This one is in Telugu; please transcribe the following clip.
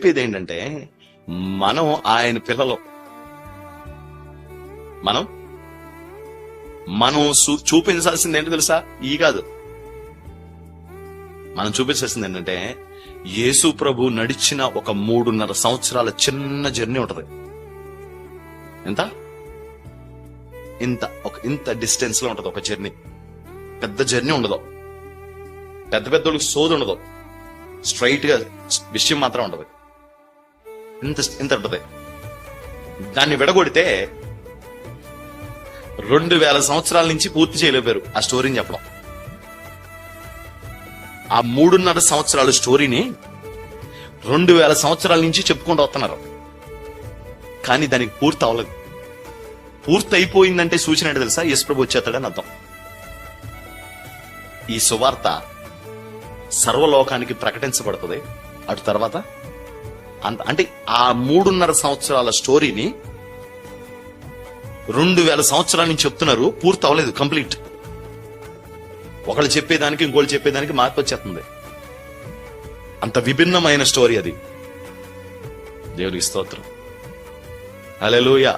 చెప్పేది ఏంటంటే, మనం ఆయన పిల్లలు. మనం చూపించాల్సింది ఏంటో తెలుసా? ఈ కాదు, మనం చూపించాల్సింది ఏంటంటే, యేసు ప్రభు నడిచిన ఒక 3.5 సంవత్సరాల చిన్న జర్నీ ఉంటది. ఇంత డిస్టెన్స్ లో ఉంటది ఒక జర్నీ. పెద్ద జర్నీ ఉండదు, పెద్దోళ్ళకి సోది ఉండదు, స్ట్రైట్ గా విషయం మాత్రం ఉండదు. ఇంత ఉంటది. దాన్ని విడగొడితే 2000 సంవత్సరాల నుంచి పూర్తి చేయలేపారు ఆ స్టోరీని చెప్పడం. ఆ 3.5 సంవత్సరాల స్టోరీని 2000 సంవత్సరాల నుంచి చెప్పుకుంటూ వస్తున్నారు. కానీ దానికి పూర్తి అవ్వలేదు. పూర్తి అయిపోయిందంటే సూచన ఏంటో తెలుసా? యేసు ప్రభు వచ్చేస్తాడని అర్థం. ఈ సువార్త సర్వలోకానికి ప్రకటించబడుతుంది. అటు తర్వాత అంటే ఆ 3.5 సంవత్సరాల స్టోరీని 2000 సంవత్సరాల నుంచి చెప్తున్నారు, పూర్తి అవ్వలేదు, కంప్లీట్. ఒకళ్ళు చెప్పేదానికి ఇంకోళ్ళు చెప్పేదానికి మార్పు వచ్చేస్తుంది. అంత విభిన్నమైన స్టోరీ అది. దేవునికి స్తోత్రం. హల్లెలూయా.